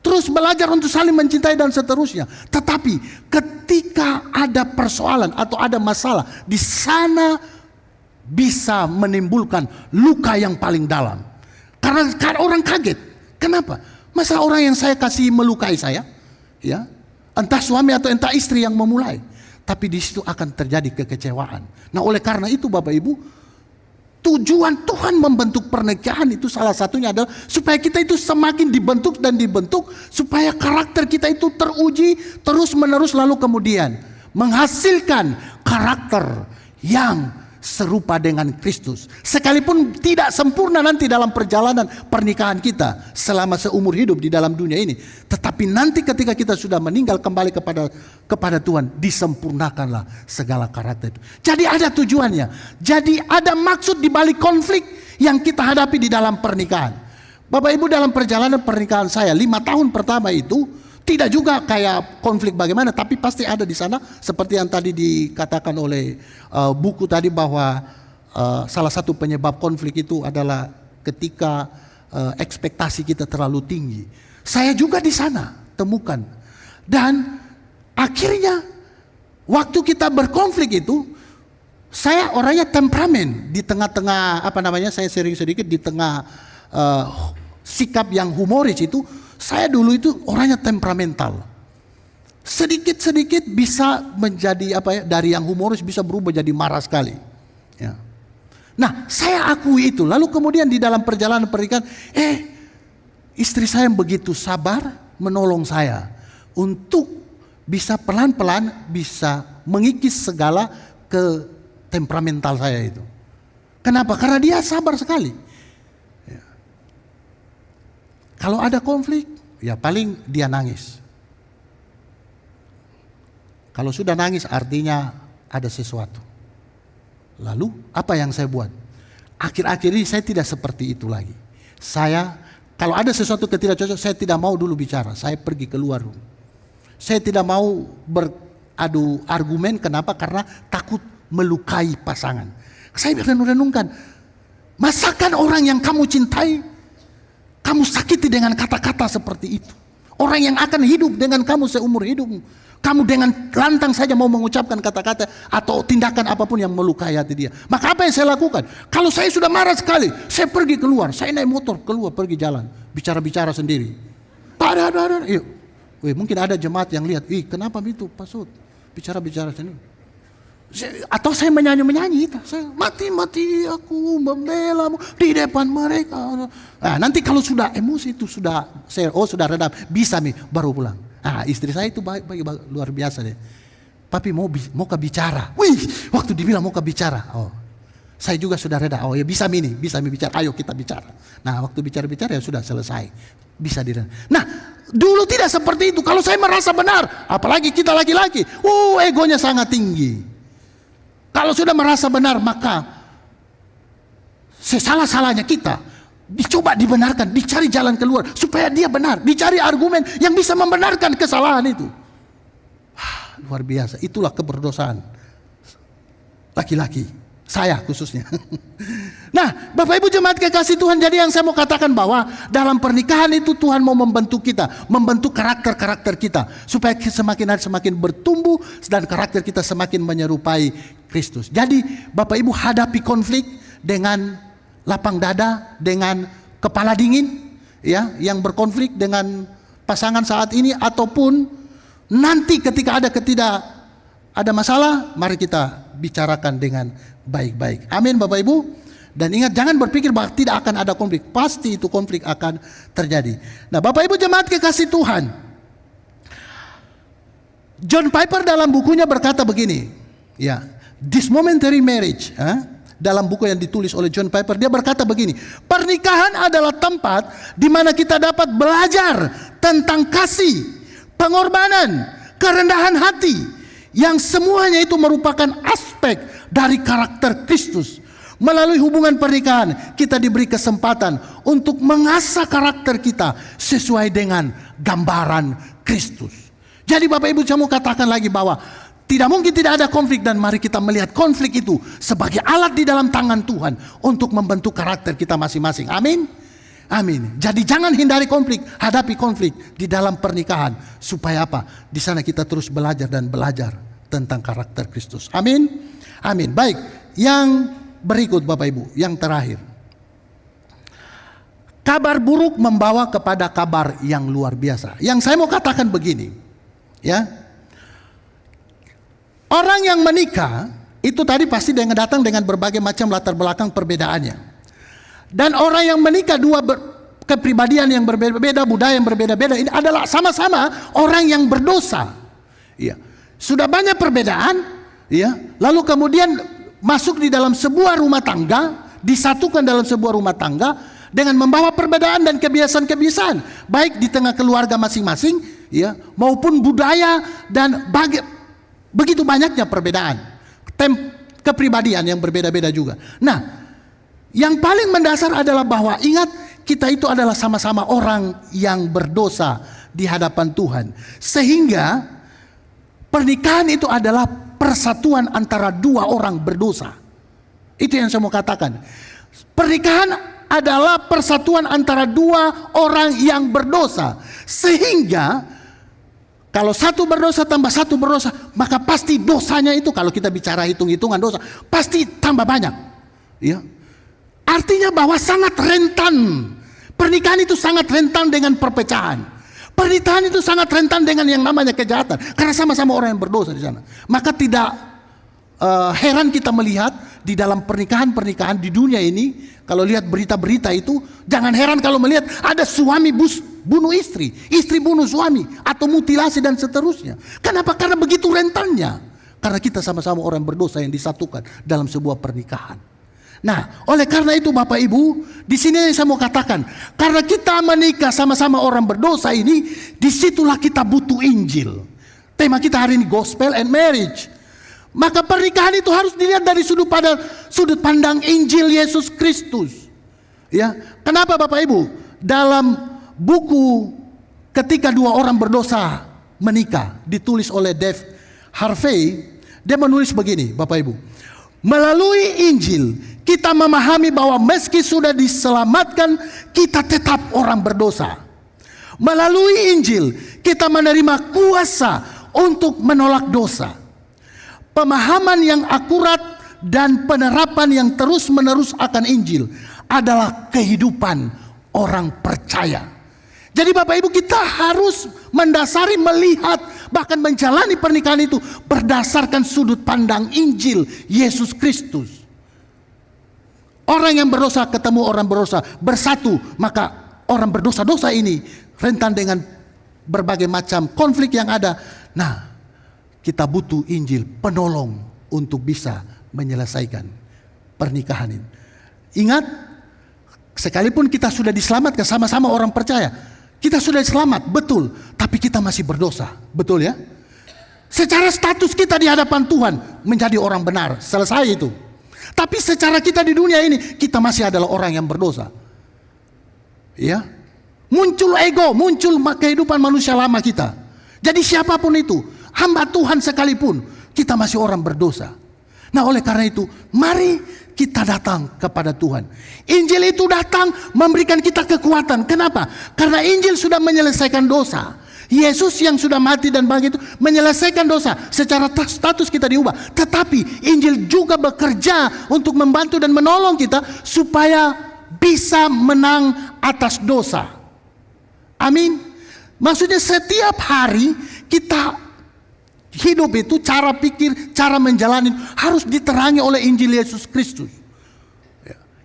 terus belajar untuk saling mencintai dan seterusnya. Tetapi ketika ada persoalan atau ada masalah, di sana bisa menimbulkan luka yang paling dalam. Karena orang kaget. Kenapa? Masa orang yang saya kasih melukai saya? Ya, entah suami atau entah istri yang memulai. Tapi di situ akan terjadi kekecewaan. Nah, oleh karena itu Bapak Ibu, tujuan Tuhan membentuk pernikahan itu salah satunya adalah supaya kita itu semakin dibentuk dan dibentuk, supaya karakter kita itu teruji terus menerus, lalu kemudian menghasilkan karakter yang serupa dengan Kristus. Sekalipun tidak sempurna nanti dalam perjalanan pernikahan kita selama seumur hidup di dalam dunia ini, tetapi nanti ketika kita sudah meninggal kembali kepada Tuhan, disempurnakanlah segala karakter itu. Jadi ada tujuannya. Jadi ada maksud di balik konflik yang kita hadapi di dalam pernikahan. Bapak Ibu, dalam perjalanan pernikahan saya 5 tahun pertama itu tidak juga kayak konflik bagaimana, tapi pasti ada di sana seperti yang tadi dikatakan oleh buku tadi, bahwa salah satu penyebab konflik itu adalah ketika ekspektasi kita terlalu tinggi. Saya juga di sana temukan, dan akhirnya waktu kita berkonflik itu, saya orangnya temperamen di tengah-tengah saya sering sedikit di tengah sikap yang humoris itu. Saya dulu itu orangnya temperamental. Sedikit-sedikit bisa menjadi dari yang humoris bisa berubah jadi marah sekali. Ya. Nah, saya akui itu. Lalu kemudian di dalam perjalanan pernikahan, istri saya yang begitu sabar menolong saya untuk bisa pelan-pelan bisa mengikis segala ke temperamental saya itu. Kenapa? Karena dia sabar sekali. Kalau ada konflik, ya paling dia nangis. Kalau sudah nangis artinya ada sesuatu. Lalu apa yang saya buat? Akhir-akhir ini saya tidak seperti itu lagi. Saya kalau ada sesuatu tidak cocok, saya tidak mau dulu bicara. Saya pergi keluar dulu. Saya tidak mau beradu argumen. Kenapa? Karena takut melukai pasangan. Saya renung-renungkan. Masakan orang yang kamu cintai kamu sakiti dengan kata-kata seperti itu. Orang yang akan hidup dengan kamu seumur hidupmu, kamu dengan lantang saja mau mengucapkan kata-kata atau tindakan apapun yang melukai hati dia. Maka apa yang saya lakukan? Kalau saya sudah marah sekali, saya pergi keluar. Saya naik motor keluar, pergi jalan, bicara-bicara sendiri. Ada. Mungkin ada jemaat yang lihat, kenapa itu Pak Sud bicara-bicara sendiri. Atau saya menyanyi, saya mati-mati aku membelamu di depan mereka. Nah, nanti kalau sudah emosi itu sudah redam, bisa baru pulang. Istri saya itu baik, luar biasa deh. Papi mau ke bicara. Wih, waktu dibilang mau ke bicara. Saya juga sudah reda. Ya bisa bicara. Ayo kita bicara. Nah, waktu bicara ya sudah selesai. Bisa direda. Nah, dulu tidak seperti itu. Kalau saya merasa benar, apalagi kita laki-laki, egonya sangat tinggi. Kalau sudah merasa benar, maka sesalah-salahnya kita dicoba dibenarkan, dicari jalan keluar supaya dia benar, dicari argumen yang bisa membenarkan kesalahan itu. Luar biasa, itulah keberdosaan laki-laki, saya khususnya. Nah, Bapak Ibu jemaat kekasih Tuhan, jadi yang saya mau katakan bahwa dalam pernikahan itu Tuhan mau membentuk kita, membentuk karakter-karakter kita supaya semakin hari semakin bertumbuh dan karakter kita semakin menyerupai Kristus. Jadi Bapak Ibu hadapi konflik dengan lapang dada, dengan kepala dingin, ya, yang berkonflik dengan pasangan saat ini ataupun nanti ketika ada masalah, mari kita bicarakan dengan baik-baik. Amin Bapak Ibu. Dan ingat, jangan berpikir bahwa tidak akan ada konflik. Pasti itu konflik akan terjadi. Nah, Bapak Ibu jemaat kekasih Tuhan, John Piper dalam bukunya berkata begini, ya, This Momentary Marriage, dalam buku yang ditulis oleh John Piper, dia berkata begini, pernikahan adalah tempat di mana kita dapat belajar tentang kasih, pengorbanan, kerendahan hati, yang semuanya itu merupakan aspek dari karakter Kristus. Melalui hubungan pernikahan, kita diberi kesempatan untuk mengasah karakter kita sesuai dengan gambaran Kristus. Jadi Bapak Ibu, saya mau katakan lagi bahwa tidak mungkin tidak ada konflik, dan mari kita melihat konflik itu sebagai alat di dalam tangan Tuhan untuk membentuk karakter kita masing-masing. Amin. Amin. Jadi jangan hindari konflik, hadapi konflik di dalam pernikahan supaya apa? Di sana kita terus belajar tentang karakter Kristus. Amin. Amin. Baik, yang berikut Bapak Ibu, yang terakhir. Kabar buruk membawa kepada kabar yang luar biasa. Yang saya mau katakan begini, ya. Orang yang menikah itu tadi pasti datang dengan berbagai macam latar belakang perbedaannya. Dan orang yang menikah dua kepribadian yang berbeda, budaya yang berbeda-beda, ini adalah sama-sama orang yang berdosa. Ya. Sudah banyak perbedaan, ya. Lalu kemudian masuk di dalam sebuah rumah tangga, disatukan dalam sebuah rumah tangga dengan membawa perbedaan dan kebiasaan-kebiasaan, baik di tengah keluarga masing-masing, ya, maupun budaya dan begitu banyaknya perbedaan, kepribadian yang berbeda-beda juga. Nah, yang paling mendasar adalah bahwa ingat, kita itu adalah sama-sama orang yang berdosa di hadapan Tuhan, sehingga pernikahan itu adalah persatuan antara dua orang berdosa. Itu yang saya mau katakan. Pernikahan adalah persatuan antara dua orang yang berdosa. Sehingga kalau satu berdosa tambah satu berdosa, maka pasti dosanya itu, kalau kita bicara hitung-hitungan dosa, pasti tambah banyak. Ya. Artinya bahwa sangat rentan. Pernikahan itu sangat rentan dengan perpecahan. Pernikahan itu sangat rentan dengan yang namanya kejahatan, karena sama-sama orang yang berdosa di sana. Maka tidak heran kita melihat di dalam pernikahan-pernikahan di dunia ini, kalau lihat berita-berita itu, jangan heran kalau melihat ada suami bunuh istri, istri bunuh suami, atau mutilasi dan seterusnya. Kenapa? Karena begitu rentannya. Karena kita sama-sama orang berdosa yang disatukan dalam sebuah pernikahan. Nah, oleh karena itu Bapak Ibu, di sini saya mau katakan, karena kita menikah sama-sama orang berdosa ini, disitulah kita butuh Injil. Tema kita hari ini Gospel and Marriage. Maka pernikahan itu harus dilihat dari sudut pandang Injil Yesus Kristus. Ya, kenapa Bapak Ibu? Dalam buku Ketika Dua Orang Berdosa Menikah, ditulis oleh Dave Harvey, dia menulis begini, Bapak Ibu. Melalui Injil, kita memahami bahwa meski sudah diselamatkan, kita tetap orang berdosa. Melalui Injil, kita menerima kuasa untuk menolak dosa. Pemahaman yang akurat dan penerapan yang terus-menerus akan Injil adalah kehidupan orang percaya. Jadi Bapak Ibu, kita harus mendasari, melihat, bahkan menjalani pernikahan itu berdasarkan sudut pandang Injil Yesus Kristus. Orang yang berdosa ketemu orang berdosa, bersatu, maka orang berdosa-dosa ini rentan dengan berbagai macam konflik yang ada. Nah, kita butuh Injil, penolong untuk bisa menyelesaikan pernikahan ini. Ingat, sekalipun kita sudah diselamatkan, sama-sama orang percaya, kita sudah selamat, betul, tapi kita masih berdosa, betul ya? Secara status kita di hadapan Tuhan menjadi orang benar, selesai itu. Tapi secara kita di dunia ini, kita masih adalah orang yang berdosa. Ya, muncul ego, muncul kehidupan manusia lama kita. Jadi siapapun itu, hamba Tuhan sekalipun, kita masih orang berdosa. Nah, oleh karena itu, mari kita datang kepada Tuhan. Injil itu datang memberikan kita kekuatan. Kenapa? Karena Injil sudah menyelesaikan dosa. Yesus yang sudah mati dan bangkit itu menyelesaikan dosa. Secara status kita diubah. Tetapi Injil juga bekerja untuk membantu dan menolong kita supaya bisa menang atas dosa. Amin. Maksudnya setiap hari kita hidup itu, cara pikir, cara menjalani harus diterangi oleh Injil Yesus Kristus.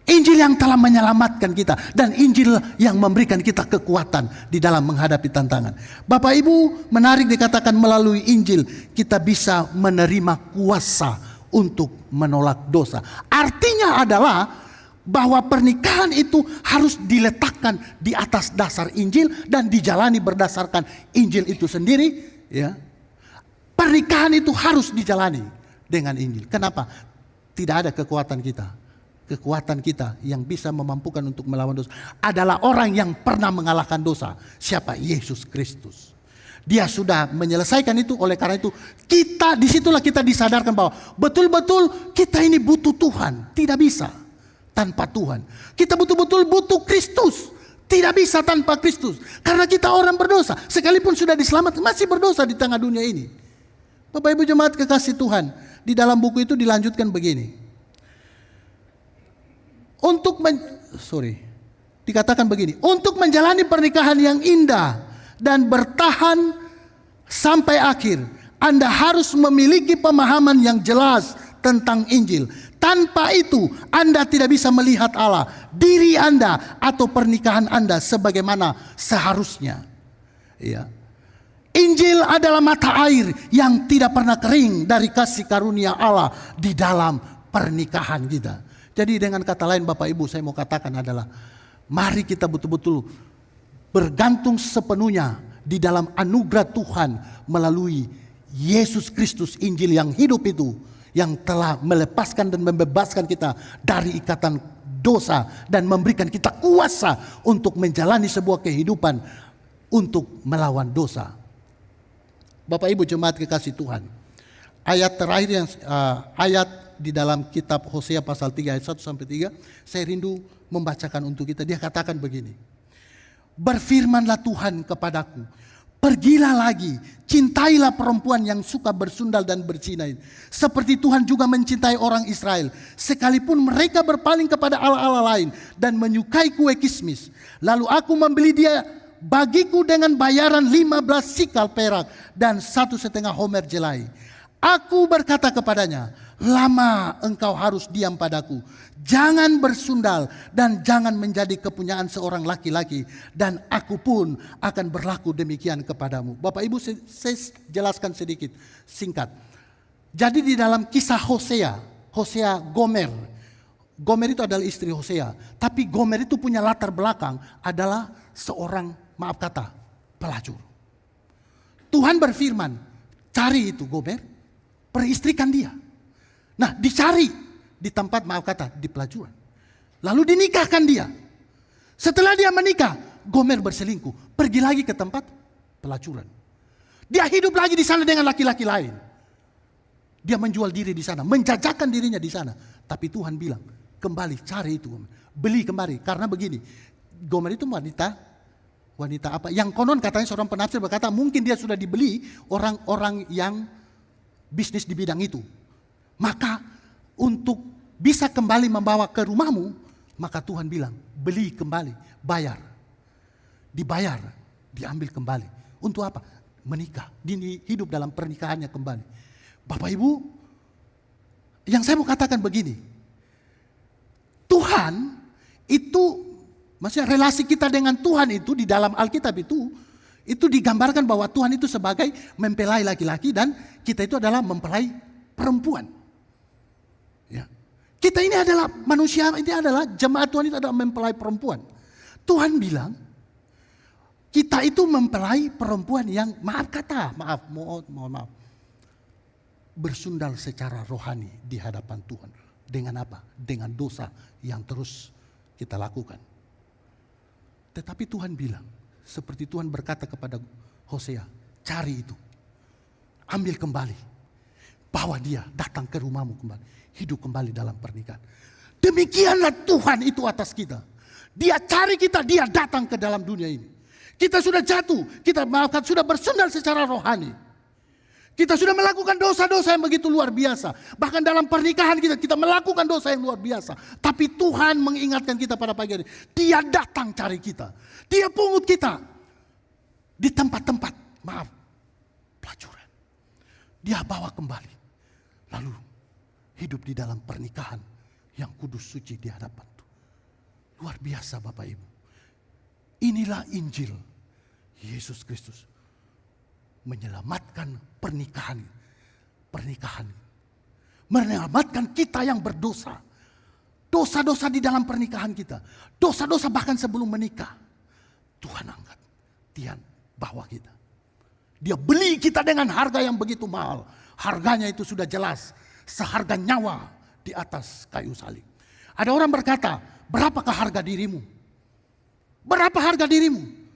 Injil yang telah menyelamatkan kita, dan Injil yang memberikan kita kekuatan di dalam menghadapi tantangan. Bapak Ibu, menarik dikatakan melalui Injil kita bisa menerima kuasa untuk menolak dosa. Artinya adalah bahwa pernikahan itu harus diletakkan di atas dasar Injil dan dijalani berdasarkan Injil itu sendiri, ya. Pernikahan itu harus dijalani dengan Injil. Kenapa? Tidak ada kekuatan kita. Kekuatan kita yang bisa memampukan untuk melawan dosa adalah orang yang pernah mengalahkan dosa. Siapa? Yesus Kristus. Dia sudah menyelesaikan itu. Oleh karena itu kita, disitulah kita disadarkan bahwa betul-betul kita ini butuh Tuhan. Tidak bisa tanpa Tuhan. Kita betul-betul butuh Kristus. Tidak bisa tanpa Kristus. Karena kita orang berdosa. Sekalipun sudah diselamatkan, masih berdosa di tengah dunia ini. Bapak Ibu jemaat kekasih Tuhan, di dalam buku itu dilanjutkan begini. Dikatakan begini, untuk menjalani pernikahan yang indah dan bertahan sampai akhir, Anda harus memiliki pemahaman yang jelas tentang Injil. Tanpa itu, Anda tidak bisa melihat Allah, diri Anda, atau pernikahan Anda sebagaimana seharusnya. Ya. Injil adalah mata air yang tidak pernah kering dari kasih karunia Allah di dalam pernikahan kita. Jadi dengan kata lain Bapak Ibu, saya mau katakan adalah mari kita betul-betul bergantung sepenuhnya di dalam anugerah Tuhan melalui Yesus Kristus, Injil yang hidup itu, yang telah melepaskan dan membebaskan kita dari ikatan dosa dan memberikan kita kuasa untuk menjalani sebuah kehidupan untuk melawan dosa. Bapak Ibu jemaat kekasih Tuhan, ayat terakhir yang ayat di dalam kitab Hosea pasal 3 ayat 1 sampai 3, saya rindu membacakan untuk kita. Dia katakan begini, berfirmanlah Tuhan kepadaku, pergilah lagi, cintailah perempuan yang suka bersundal dan berzina, seperti Tuhan juga mencintai orang Israel, sekalipun mereka berpaling kepada allah-allah lain dan menyukai kue kismis. Lalu aku membeli dia bagiku dengan bayaran 15 sikal perak dan 1,5 homer jelai. Aku berkata kepadanya, lama engkau harus diam padaku, jangan bersundal dan jangan menjadi kepunyaan seorang laki-laki, dan aku pun akan berlaku demikian kepadamu. Bapak Ibu, saya jelaskan sedikit singkat. Jadi di dalam kisah Hosea Gomer itu adalah istri Hosea, tapi Gomer itu punya latar belakang adalah seorang, maaf kata, pelacur. Tuhan berfirman, cari itu Gomer, peristrikan dia. Nah, dicari di tempat, maaf kata, di pelacuran. Lalu dinikahkan dia. Setelah dia menikah, Gomer berselingkuh, pergi lagi ke tempat pelacuran. Dia hidup lagi di sana dengan laki-laki lain. Dia menjual diri di sana, menjajakan dirinya di sana. Tapi Tuhan bilang, kembali cari itu, beli kembali. Karena begini, Gomer itu wanita apa? Yang konon katanya seorang penafsir berkata, mungkin dia sudah dibeli orang-orang yang bisnis di bidang itu. Maka untuk bisa kembali membawa ke rumahmu, maka Tuhan bilang, beli kembali, bayar. dibayar, diambil kembali. Untuk apa? Menikah, hidup dalam pernikahannya kembali. Bapak Ibu, yang saya mau katakan begini, Tuhan itu, maksudnya relasi kita dengan Tuhan itu di dalam Alkitab itu digambarkan bahwa Tuhan itu sebagai mempelai laki-laki dan kita itu adalah mempelai perempuan. Ya. Kita ini adalah manusia, ini adalah jemaat Tuhan, itu adalah mempelai perempuan. Tuhan bilang kita itu mempelai perempuan yang mohon maaf, bersundal secara rohani di hadapan Tuhan. Dengan apa? Dengan dosa yang terus kita lakukan. Tetapi Tuhan bilang, seperti Tuhan berkata kepada Hosea, cari itu, ambil kembali, bawa dia datang ke rumahmu kembali, hidup kembali dalam pernikahan. Demikianlah Tuhan itu atas kita. Dia cari kita, dia datang ke dalam dunia ini. Kita sudah jatuh, kita sudah bersundal secara rohani. Kita sudah melakukan dosa-dosa yang begitu luar biasa. Bahkan dalam pernikahan kita melakukan dosa yang luar biasa. Tapi Tuhan mengingatkan kita pada pagi hari. Dia datang cari kita. Dia pungut kita di tempat-tempat, pelacuran. Dia bawa kembali. Lalu hidup di dalam pernikahan yang kudus suci di hadapan Tuhan. Luar biasa Bapak Ibu. Inilah Injil Yesus Kristus. Menyelamatkan pernikahan. Menyelamatkan kita yang berdosa. Dosa-dosa di dalam pernikahan kita. Dosa-dosa bahkan sebelum menikah. Tuhan angkat. Dia bawa kita. Dia beli kita dengan harga yang begitu mahal. Harganya itu sudah jelas. Seharga nyawa di atas kayu salib. Ada orang berkata, berapakah harga dirimu? Berapa harga dirimu?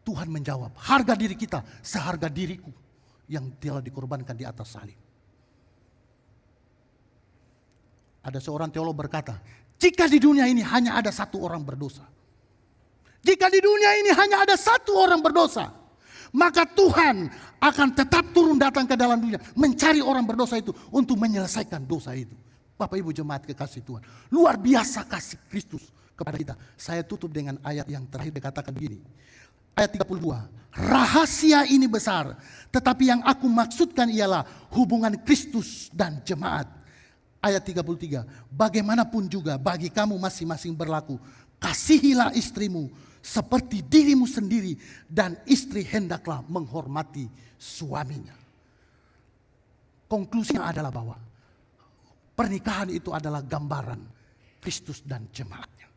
Tuhan menjawab, harga diri kita seharga diriku yang telah dikorbankan di atas salib. Ada seorang teolog berkata, jika di dunia ini hanya ada satu orang berdosa, jika di dunia ini hanya ada satu orang berdosa, maka Tuhan akan tetap turun datang ke dalam dunia, mencari orang berdosa itu untuk menyelesaikan dosa itu. Bapak Ibu jemaat kekasih Tuhan, luar biasa kasih Kristus kepada kita. Saya tutup dengan ayat yang terakhir dikatakan begini. Ayat 32, rahasia ini besar, tetapi yang aku maksudkan ialah hubungan Kristus dan jemaat. Ayat 33, bagaimanapun juga bagi kamu masing-masing berlaku, kasihilah istrimu seperti dirimu sendiri, dan istri hendaklah menghormati suaminya. Konklusinya adalah bahwa pernikahan itu adalah gambaran Kristus dan jemaatnya.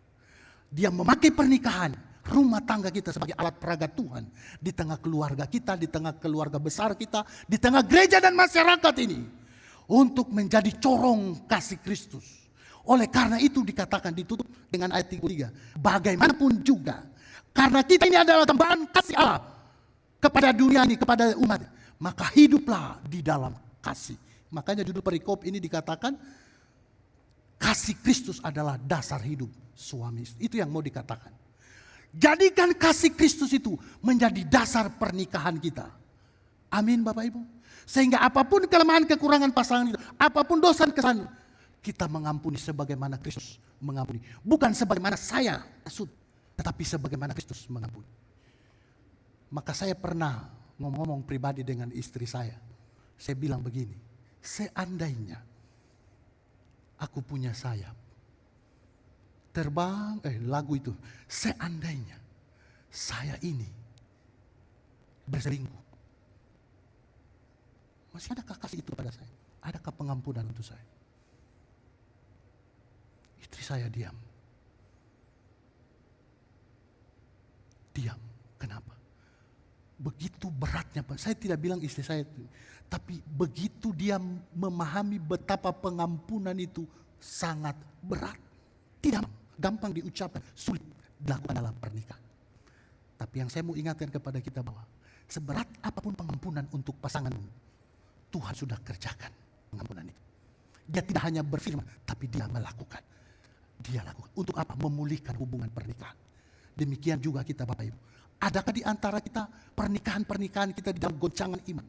Dia memakai pernikahan, rumah tangga kita sebagai alat peraga Tuhan. Di tengah keluarga kita, di tengah keluarga besar kita, di tengah gereja dan masyarakat ini. Untuk menjadi corong kasih Kristus. Oleh karena itu dikatakan, ditutup dengan ayat 33. Bagaimanapun juga, karena kita ini adalah gambaran kasih Allah kepada dunia ini, kepada umat. Maka hiduplah di dalam kasih. Makanya judul perikop ini dikatakan, kasih Kristus adalah dasar hidup suami. Itu yang mau dikatakan. Jadikan kasih Kristus itu menjadi dasar pernikahan kita. Amin Bapak Ibu. Sehingga apapun kelemahan kekurangan pasangan itu, apapun dosa kesalahan, kita mengampuni sebagaimana Kristus mengampuni. Bukan sebagaimana saya maksud, tetapi sebagaimana Kristus mengampuni. Maka saya pernah ngomong pribadi dengan istri saya. Saya bilang begini, seandainya aku punya sayap, terbang, lagu itu, seandainya saya ini berselingkuh, masih adakah kasih itu pada saya? Adakah pengampunan untuk saya? Istri saya diam. Kenapa? Begitu beratnya, Pak. Saya tidak bilang istri saya, tapi begitu dia memahami betapa pengampunan itu sangat berat. Tidak gampang diucapkan, sulit dilakukan dalam pernikahan. Tapi yang saya mau ingatkan kepada kita bahwa seberat apapun pengampunan untuk pasanganmu, Tuhan sudah kerjakan pengampunan itu. Dia tidak hanya berfirman, tapi dia melakukan. Dia lakukan. Untuk apa? Memulihkan hubungan pernikahan. Demikian juga kita Bapak Ibu. Adakah di antara kita pernikahan kita di dalam goncangan iman?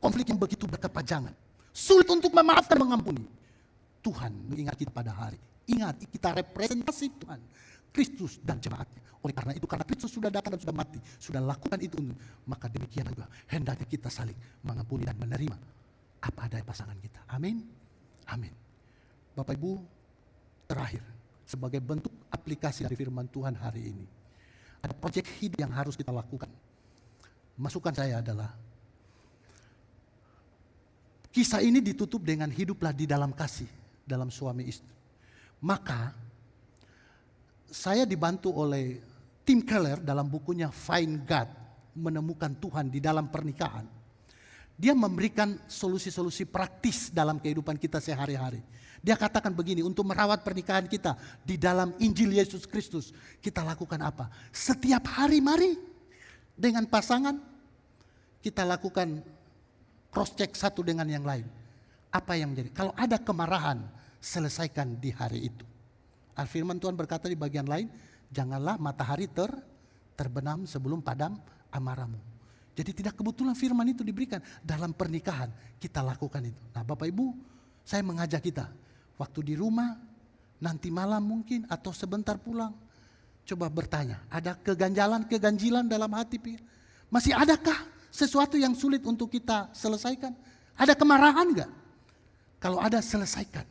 Konflik yang begitu berkepanjangan. Sulit untuk memaafkan, mengampuni. Tuhan mengingat kita pada hari. Ingat, kita representasi Tuhan. Kristus dan jemaatnya. Oleh karena itu, karena Kristus sudah datang dan sudah mati, sudah lakukan itu, maka demikian juga hendaknya kita saling mengampuni dan menerima apa adanya pasangan kita. Amin. Amin. Bapak Ibu, terakhir, sebagai bentuk aplikasi dari firman Tuhan hari ini, ada proyek hidup yang harus kita lakukan. Masukan saya adalah, kisah ini ditutup dengan hiduplah di dalam kasih, dalam suami istri. Maka, saya dibantu oleh Tim Keller dalam bukunya Find God, menemukan Tuhan di dalam pernikahan. Dia memberikan solusi-solusi praktis dalam kehidupan kita sehari-hari. Dia katakan begini, untuk merawat pernikahan kita di dalam Injil Yesus Kristus, kita lakukan apa? Setiap hari mari dengan pasangan, kita lakukan cross check satu dengan yang lain. Apa yang menjadi? Kalau ada kemarahan, selesaikan di hari itu. Firman Tuhan berkata di bagian lain, janganlah matahari terbenam sebelum padam amarahmu. Jadi tidak kebetulan firman itu diberikan dalam pernikahan, kita lakukan itu. Nah Bapak Ibu, saya mengajak kita, waktu di rumah, nanti malam mungkin, atau sebentar pulang, coba bertanya, ada keganjilan dalam hati? Masih adakah sesuatu yang sulit untuk kita selesaikan? Ada kemarahan enggak? Kalau ada, selesaikan.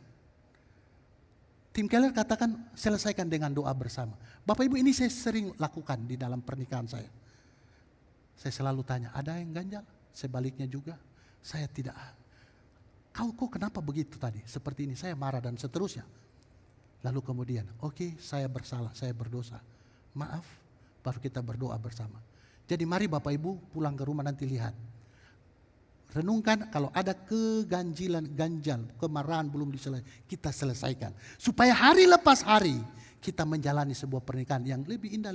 Tim Keller katakan selesaikan dengan doa bersama. Bapak Ibu, ini saya sering lakukan di dalam pernikahan saya. Saya selalu tanya, ada yang ganjal? Sebaliknya juga, saya tidak. Kau kenapa begitu tadi? Seperti ini, saya marah dan seterusnya. Lalu kemudian, oke, saya bersalah, saya berdosa. Maaf, baru kita berdoa bersama. Jadi mari Bapak Ibu pulang ke rumah nanti lihat. Renungkan kalau ada ganjal, kemarahan belum diselesaikan, kita selesaikan. Supaya hari lepas hari kita menjalani sebuah pernikahan yang lebih indah,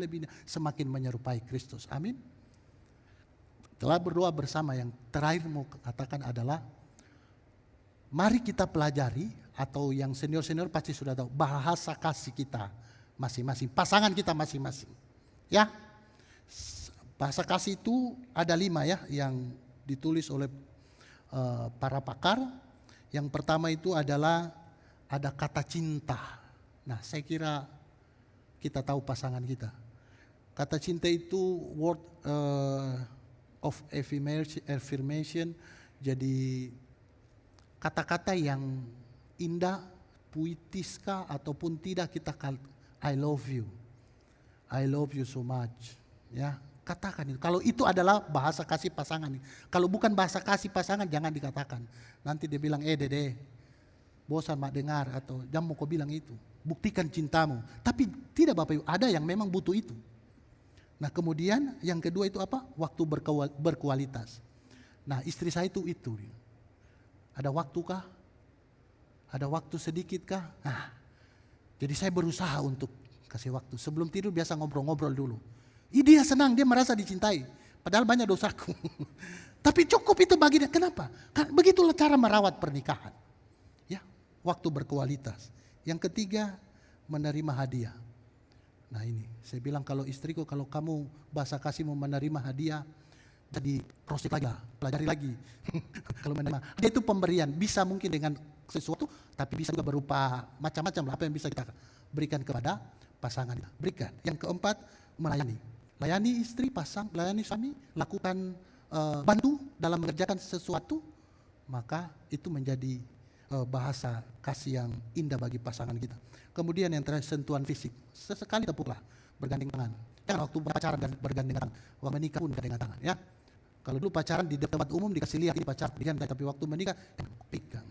semakin menyerupai Kristus. Amin. Telah berdoa bersama, yang terakhir mau katakan adalah, mari kita pelajari, atau yang senior-senior pasti sudah tahu, bahasa kasih kita masing-masing, pasangan kita masing-masing. Ya, bahasa kasih itu ada 5 ya, yang ditulis oleh para pakar. Yang pertama itu adalah ada kata cinta. Nah, saya kira kita tahu pasangan kita. Kata cinta itu word of affirmation. Jadi kata-kata yang indah, puitiskah ataupun tidak, kita I love you. I love you so much. Ya. Katakan itu. Kalau itu adalah bahasa kasih pasangan. Kalau bukan bahasa kasih pasangan, jangan dikatakan. Nanti dia bilang, dede, bosan mak dengar, atau jangan mau kau bilang itu. Buktikan cintamu. Tapi tidak Bapak Ibu, ada yang memang butuh itu. Nah kemudian yang kedua itu apa? Waktu berkualitas. Nah istri saya itu. Ada waktu kah? Ada waktu sedikit kah? Nah, jadi saya berusaha untuk kasih waktu. Sebelum tidur biasa ngobrol-ngobrol dulu. Dia senang, dia merasa dicintai. Padahal banyak dosaku. Tapi cukup itu bagi dia. Kenapa? Kan begitulah cara merawat pernikahan. Ya, waktu berkualitas. Yang ketiga, menerima hadiah. Nah ini, saya bilang kalau istriku, kalau kamu bahasa kasih mau menerima hadiah, jadi proses lagi, pelajari lagi. Kalau menerima, dia itu pemberian. Bisa mungkin dengan sesuatu, tapi bisa juga berupa macam-macam. Apa yang bisa kita berikan kepada pasangan kita. Berikan. Yang keempat, melayani. Layani istri, layani suami, lakukan bantu dalam mengerjakan sesuatu, maka itu menjadi bahasa kasih yang indah bagi pasangan kita. Kemudian yang terakhir, sentuhan fisik. Sesekali tepuklah, bergandeng tangan. Jangan waktu pacaran bergandeng tangan, waktu menikah pun bergandeng tangan. Ya, kalau dulu pacaran di tempat umum dikasih lihat ini pacar, tapi waktu menikah pegang.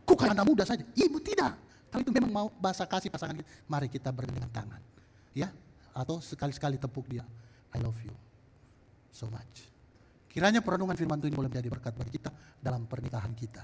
Kok karena anak muda saja? Ibu tidak. Kalau itu memang mau bahasa kasih pasangan kita, mari kita bergandeng tangan. Ya. Atau sekali-sekali tepuk dia. I love you so much. Kiranya perenungan firman Tuhan boleh menjadi berkat bagi kita dalam pernikahan kita.